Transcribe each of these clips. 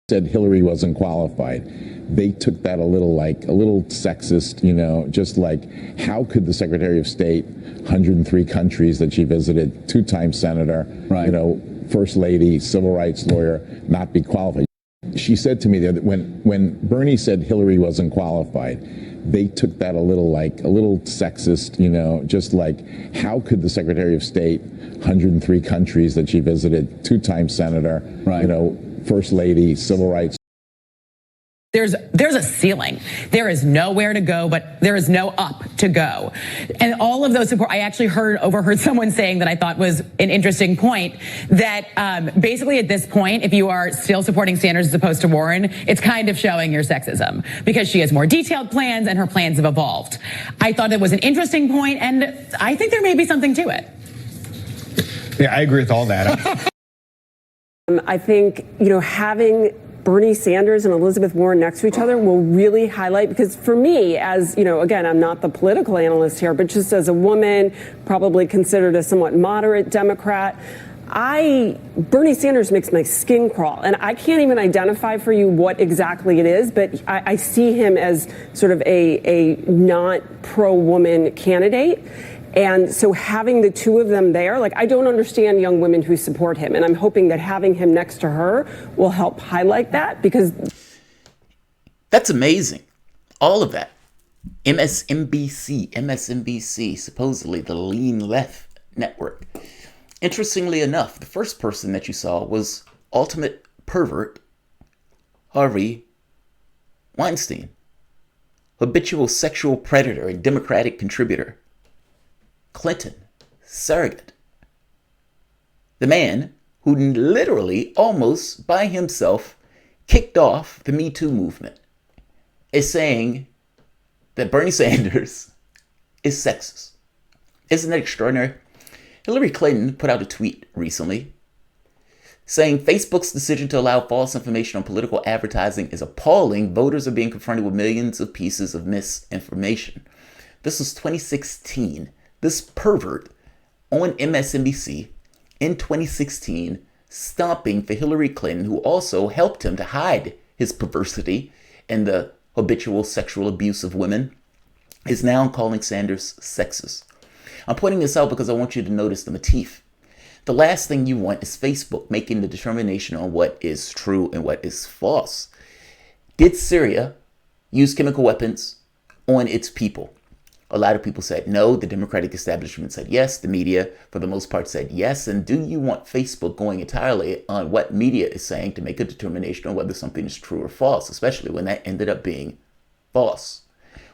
said Hillary wasn't qualified. They took that a little sexist, just like, how could the Secretary of State, 103 countries that she visited, two-time senator, right, First Lady, civil rights lawyer, not be qualified? She said to me that when Bernie said Hillary wasn't qualified, they took that a little sexist, just like, how could the Secretary of State, 103 countries that she visited, two-time senator, right, First Lady, civil rights. There's a ceiling. There is nowhere to go, but there is no up to go. And all of those support, I actually overheard someone saying that I thought was an interesting point, that basically at this point, if you are still supporting Sanders as opposed to Warren, it's kind of showing your sexism because she has more detailed plans and her plans have evolved. I thought it was an interesting point, and I think there may be something to it. Yeah, I agree with all that. I think, having Bernie Sanders and Elizabeth Warren next to each other will really highlight, because for me, as, again, I'm not the political analyst here, but just as a woman, probably considered a somewhat moderate Democrat, Bernie Sanders makes my skin crawl, and I can't even identify for you what exactly it is, but I see him as sort of a not pro-woman candidate. And so having the two of them there, I don't understand young women who support him. And I'm hoping that having him next to her will help highlight that, because that's amazing. All of that. MSNBC, supposedly the lean left network. Interestingly enough, the first person that you saw was ultimate pervert Harvey Weinstein, habitual sexual predator and Democratic contributor. Clinton, surrogate. The man who literally almost by himself kicked off the Me Too movement is saying that Bernie Sanders is sexist. Isn't that extraordinary? Hillary Clinton put out a tweet recently saying Facebook's decision to allow false information on political advertising is appalling. Voters are being confronted with millions of pieces of misinformation. This was 2016. This pervert on MSNBC in 2016 stomping for Hillary Clinton, who also helped him to hide his perversity and the habitual sexual abuse of women, is now calling Sanders sexist. I'm pointing this out because I want you to notice the motif. The last thing you want is Facebook making the determination on what is true and what is false. Did Syria use chemical weapons on its people? A lot of people said no. The Democratic establishment said yes. The media, for the most part, said yes. And do you want Facebook going entirely on what media is saying to make a determination on whether something is true or false, especially when that ended up being false?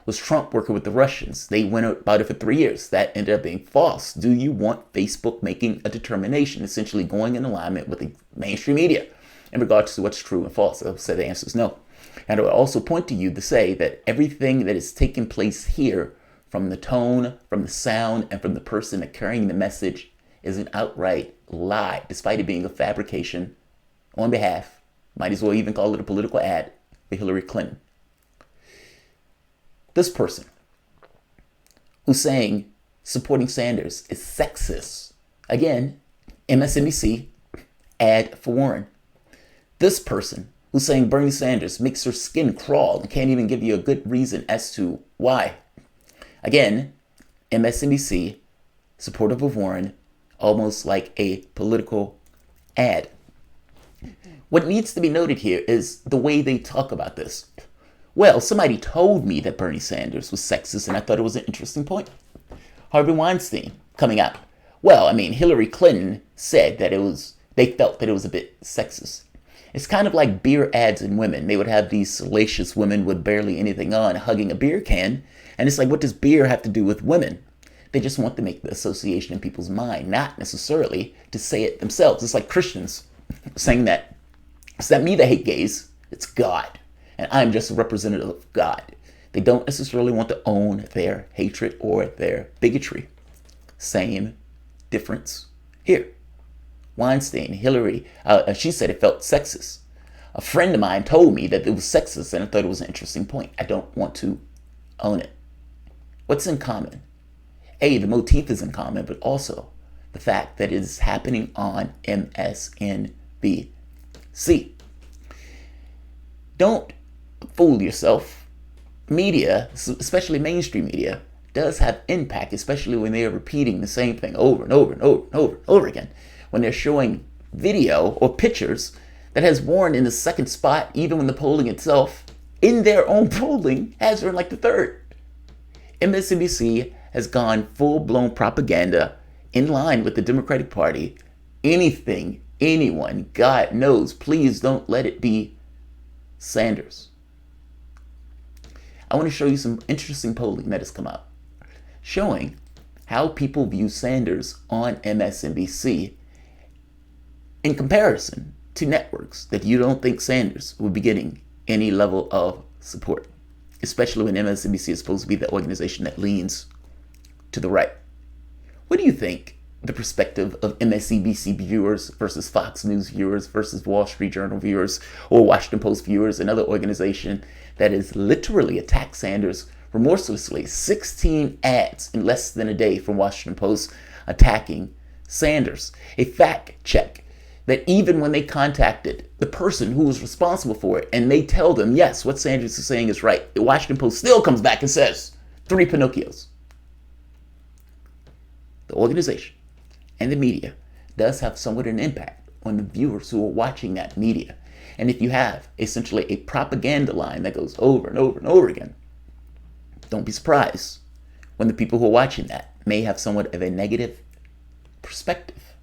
Was Trump working with the Russians? They went about it for 3 years. That ended up being false. Do you want Facebook making a determination, essentially going in alignment with the mainstream media in regards to what's true and false? I said the answer is no. And I would also point to you to say that everything that is taking place here, from the tone, from the sound, and from the person carrying the message, is an outright lie, despite it being a fabrication on behalf, might as well even call it a political ad, for Hillary Clinton. This person who's saying supporting Sanders is sexist. Again, MSNBC, ad for Warren. This person who's saying Bernie Sanders makes her skin crawl and can't even give you a good reason as to why. Again, MSNBC, supportive of Warren, almost like a political ad. What needs to be noted here is the way they talk about this. Well, somebody told me that Bernie Sanders was sexist, and I thought it was an interesting point. Harvey Weinstein coming out. Well, Hillary Clinton said that they felt that it was a bit sexist. It's kind of like beer ads in women. They would have these salacious women with barely anything on hugging a beer can. And it's like, what does beer have to do with women? They just want to make the association in people's mind, not necessarily to say it themselves. It's like Christians saying that it's not me that hate gays, it's God. And I'm just a representative of God. They don't necessarily want to own their hatred or their bigotry. Same difference here. Weinstein, Hillary, she said it felt sexist. A friend of mine told me that it was sexist, and I thought it was an interesting point. I don't want to own it. What's in common? A, the motif is in common, but also the fact that it is happening on MSNBC. Don't fool yourself. Media, especially mainstream media, does have impact, especially when they are repeating the same thing over and over and over and over and over again. When they're showing video or pictures that has Warren in the second spot, even when the polling itself, in their own polling, has her in like the third. MSNBC has gone full-blown propaganda in line with the Democratic Party. Anything, anyone, God knows, please don't let it be Sanders. I want to show you some interesting polling that has come out showing how people view Sanders on MSNBC in comparison to networks that you don't think Sanders would be getting any level of support, especially when MSNBC is supposed to be the organization that leans to the right. What do you think the perspective of MSNBC viewers versus Fox News viewers versus Wall Street Journal viewers or Washington Post viewers, another organization that has literally attacked Sanders remorselessly? 16 ads in less than a day from Washington Post attacking Sanders. A fact check that even when they contacted the person who was responsible for it and they tell them, yes, what Sanders is saying is right, the Washington Post still comes back and says, 3 Pinocchios. The organization and the media does have somewhat an impact on the viewers who are watching that media. And if you have essentially a propaganda line that goes over and over and over again, don't be surprised when the people who are watching that may have somewhat of a negative perspective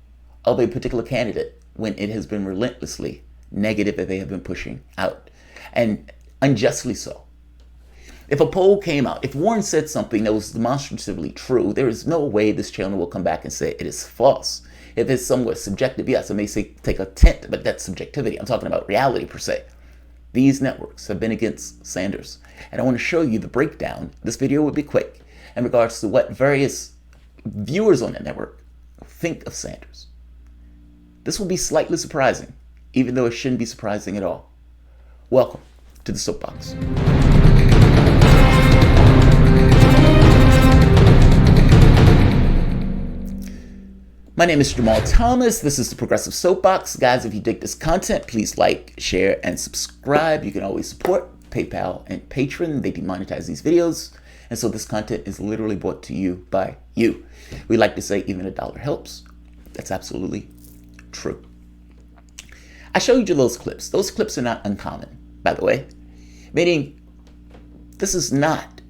of a particular candidate when it has been relentlessly negative that they have been pushing out, and unjustly so. If a poll came out, if Warren said something that was demonstratively true, there is no way this channel will come back and say it is false. If it's somewhat subjective, yes, I may say take a tint, but that's subjectivity. I'm talking about reality per se. These networks have been against Sanders. And I want to show you the breakdown. This video will be quick in regards to what various viewers on the network think of Sanders. This will be slightly surprising, even though it shouldn't be surprising at all. Welcome to the Soapbox. My name is Jamarl Thomas. This is the Progressive Soapbox. Guys, if you dig this content, please like, share, and subscribe. You can always support PayPal and Patreon. They demonetize these videos. And so this content is literally brought to you by you. We like to say even $1 helps. That's absolutely true. I showed you those clips. Those clips are not uncommon, by the way. Meaning, this is not,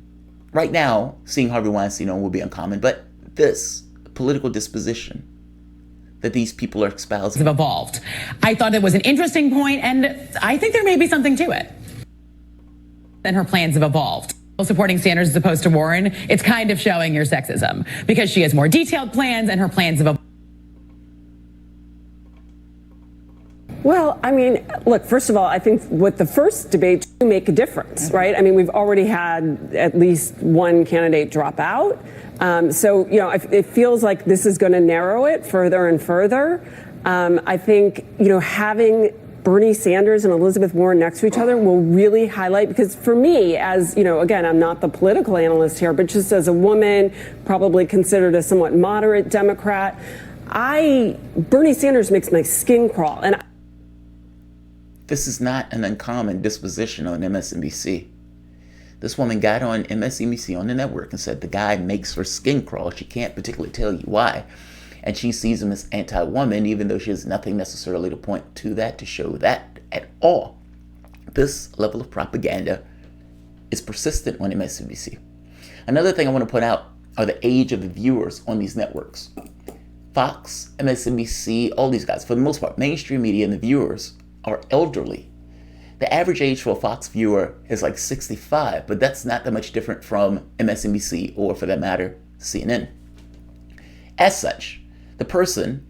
right now, seeing Harvey Weinstein on will be uncommon, but this political disposition that these people are espousing have evolved. I thought it was an interesting point, and I think there may be something to it. And her plans have evolved. Supporting Sanders as opposed to Warren, it's kind of showing your sexism because she has more detailed plans and her plans have evolved. Well, I mean, look, first of all, I think with the first debate to make a difference, right? I mean, we've already had at least one candidate drop out. So, you know, it feels like this is going to narrow it further and further. I think, you know, having Bernie Sanders and Elizabeth Warren next to each other will really highlight, because for me, as, you know, again, I'm not the political analyst here, but just as a woman, probably considered a somewhat moderate Democrat, Bernie Sanders makes my skin crawl. And this is not an uncommon disposition on MSNBC. This woman got on MSNBC on the network and said the guy makes her skin crawl. She can't particularly tell you why. And she sees him as anti-woman, even though she has nothing necessarily to point to that, to show that at all. This level of propaganda is persistent on MSNBC. Another thing I want to point out are the age of the viewers on these networks. Fox, MSNBC, all these guys, for the most part, mainstream media and the viewers are elderly. The average age for a Fox viewer is like 65, but that's not that much different from MSNBC or, for that matter, CNN. As such, the person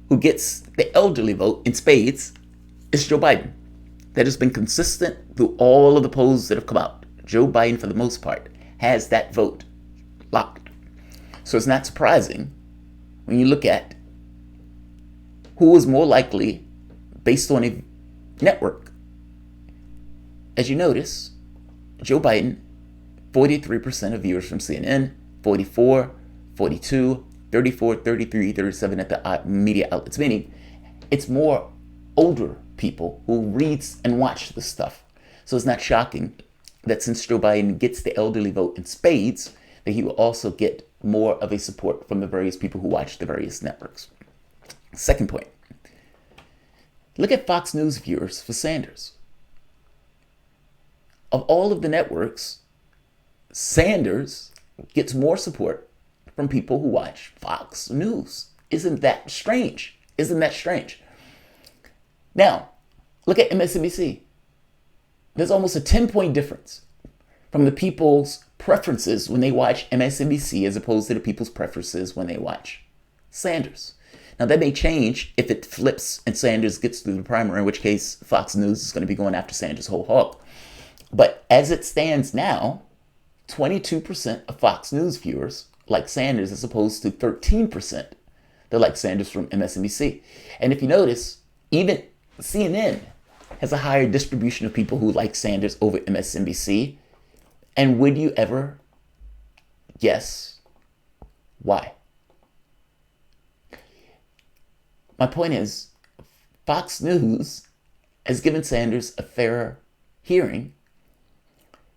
who gets the elderly vote in spades is Joe Biden. That has been consistent through all of the polls that have come out. Joe Biden, for the most part, has that vote locked. So it's not surprising when you look at who is more likely based on a network. As you notice, Joe Biden, 43% of viewers from CNN, 44, 42, 34, 33, 37 at the media outlets, meaning it's more older people who reads and watch this stuff. So it's not shocking that since Joe Biden gets the elderly vote in spades, that he will also get more of a support from the various people who watch the various networks. Second point, look at Fox News viewers for Sanders. Of all of the networks, Sanders gets more support from people who watch Fox News. Isn't that strange? Isn't that strange? Now, look at MSNBC. There's almost a 10-point difference from the people's preferences when they watch MSNBC as opposed to the people's preferences when they watch Sanders. Now, that may change if it flips and Sanders gets through the primary, in which case Fox News is going to be going after Sanders whole hog. But as it stands now, 22% of Fox News viewers like Sanders as opposed to 13% that like Sanders from MSNBC. And if you notice, even CNN has a higher distribution of people who like Sanders over MSNBC. And would you ever guess why? My point is, Fox News has given Sanders a fairer hearing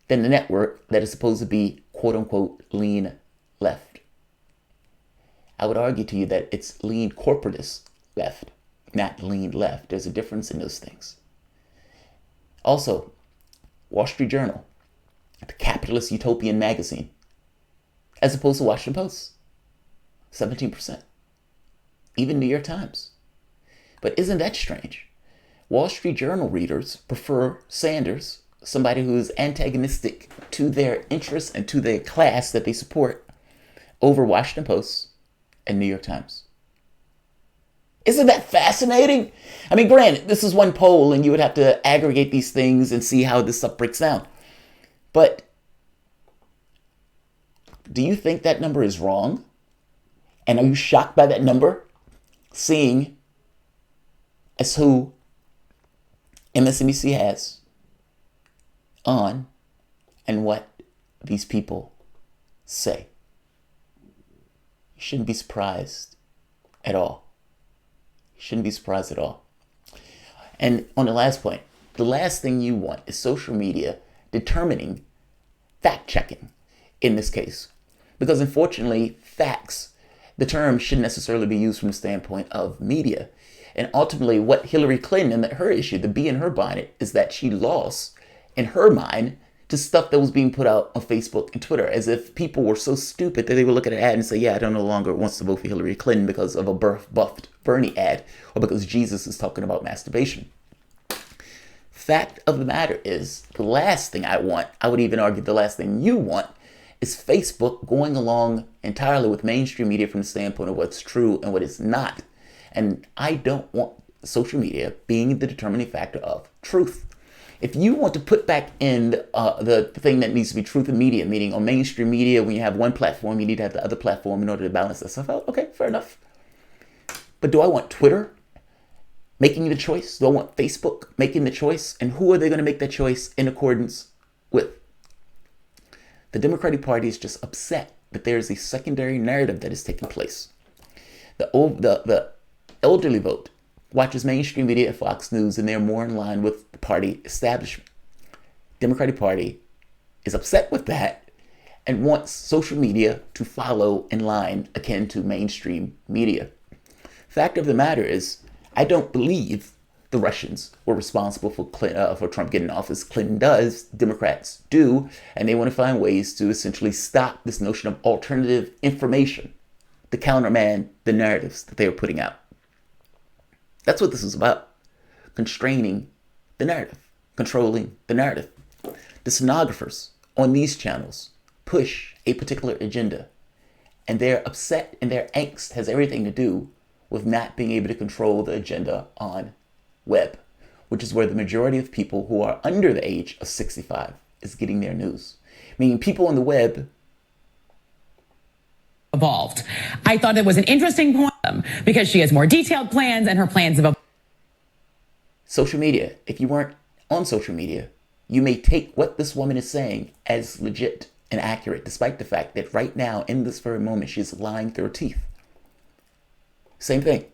than the network that is supposed to be, quote unquote, lean left. I would argue to you that it's lean corporatist left, not lean left. There's a difference in those things. Also, Wall Street Journal, the capitalist utopian magazine, as opposed to Washington Post, 17%. Even New York Times. But isn't that strange? Wall Street Journal readers prefer Sanders, somebody who is antagonistic to their interests and to their class that they support, over Washington Post and New York Times. Isn't that fascinating? I mean, granted, this is one poll and you would have to aggregate these things and see how this stuff breaks down. But do you think that number is wrong? And are you shocked by that number? Seeing as who MSNBC has on and what these people say. You shouldn't be surprised at all. You shouldn't be surprised at all. And on the last point, the last thing you want is social media determining fact-checking in this case. Because unfortunately, facts, the term shouldn't necessarily be used from the standpoint of media. And ultimately, what Hillary Clinton and her issue, the bee in her bonnet, is that she lost, in her mind, to stuff that was being put out on Facebook and Twitter, as if people were so stupid that they would look at an ad and say, yeah, I don't no longer want to vote for Hillary Clinton because of a buffed Bernie ad, or because Jesus is talking about masturbation. Fact of the matter is, the last thing I want, I would even argue the last thing you want, is Facebook going along entirely with mainstream media from the standpoint of what's true and what is not. And I don't want social media being the determining factor of truth. If you want to put back in the thing that needs to be truth in media, meaning on mainstream media, when you have one platform, you need to have the other platform in order to balance that stuff out. Okay, fair enough. But do I want Twitter making the choice? Do I want Facebook making the choice? And who are they going to make that choice in accordance with? The Democratic Party is just upset that there is a secondary narrative that is taking place. The elderly vote watches mainstream media at Fox News, and they're more in line with the party establishment. Democratic Party is upset with that and wants social media to follow in line akin to mainstream media. Fact of the matter is, I don't believe the Russians were responsible for Trump getting in office. Clinton does, Democrats do, and they want to find ways to essentially stop this notion of alternative information, to countermand the narratives that they were putting out. That's what this is about. Constraining the narrative, controlling the narrative. The stenographers on these channels push a particular agenda, and they're upset, and their angst has everything to do with not being able to control the agenda on web, which is where the majority of people who are under the age of 65 is getting their news. Meaning people on the web evolved. I thought it was an interesting point because she has more detailed plans and her plans have social media. If you weren't on social media, you may take what this woman is saying as legit and accurate, despite the fact that right now, in this very moment, she's lying through her teeth. Same thing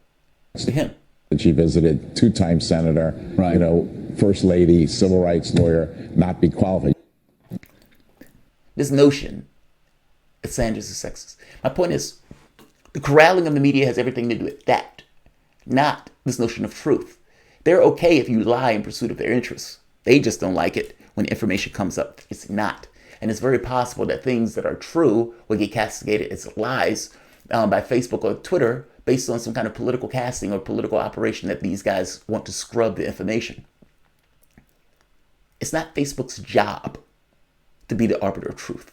to him. She visited, two-time senator, Right. you know, first lady, civil rights lawyer, not be qualified. This notion that Sanders is sexist. My point is, the corralling of the media has everything to do with that, not this notion of truth. They're okay if you lie in pursuit of their interests. They just don't like it when information comes up. It's not. And it's very possible that things that are true will get castigated as lies by Facebook or Twitter based on some kind of political casting or political operation that these guys want to scrub the information. It's not Facebook's job to be the arbiter of truth.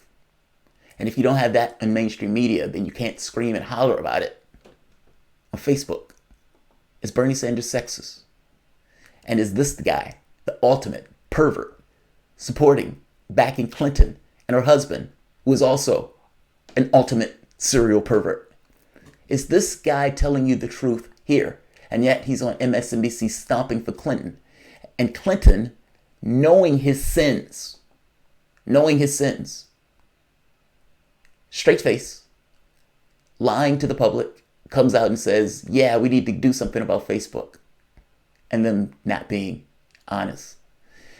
And if you don't have that in mainstream media, then you can't scream and holler about it on Facebook. Is Bernie Sanders sexist? And is this the guy, the ultimate pervert, supporting, backing Clinton and her husband, who is also an ultimate serial pervert? Is this guy telling you the truth here? And yet he's on MSNBC stomping for Clinton. And Clinton, knowing his sins, straight face, lying to the public, comes out and says, yeah, we need to do something about Facebook. And then not being honest.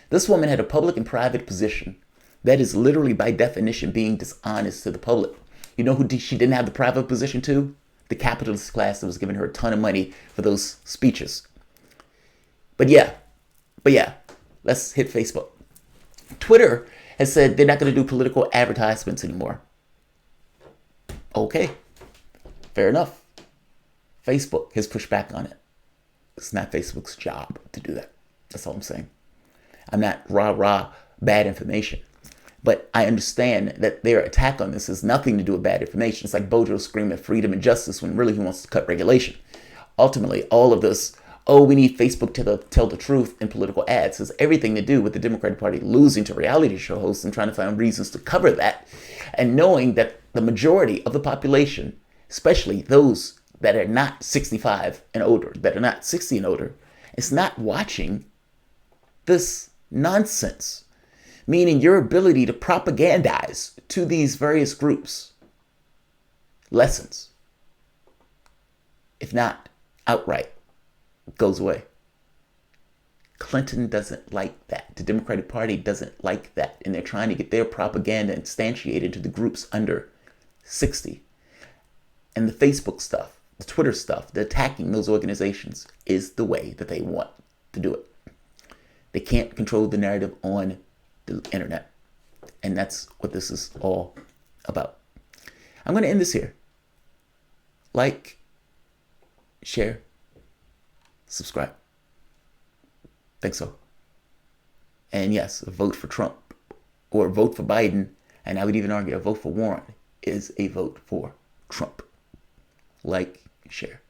This woman had a public and private position that is literally by definition being dishonest to the public. You know who she didn't have the private position to? The capitalist class that was giving her a ton of money for those speeches. But yeah, let's hit Facebook. Twitter has said they're not going to do political advertisements anymore. Okay, fair enough. Facebook has pushed back on it. It's not Facebook's job to do that. That's all I'm saying. I'm not rah-rah bad information. But I understand that their attack on this has nothing to do with bad information. It's like Bojo screaming freedom and justice when really he wants to cut regulation. Ultimately, all of this, we need Facebook to tell the truth in political ads, has everything to do with the Democratic Party losing to reality show hosts and trying to find reasons to cover that. And knowing that the majority of the population, especially those that are not 65 and older, that are not 60 and older, is not watching this nonsense. Meaning your ability to propagandize to these various groups lessens. If not, outright goes away. Clinton doesn't like that. The Democratic Party doesn't like that. And they're trying to get their propaganda instantiated to the groups under 60. And the Facebook stuff, the Twitter stuff, the attacking those organizations is the way that they want to do it. They can't control the narrative on the internet. And that's what this is all about. I'm going to end this here. Like, share, subscribe. Think so. And yes, a vote for Trump or a vote for Biden, and I would even argue a vote for Warren is a vote for Trump. Like, share.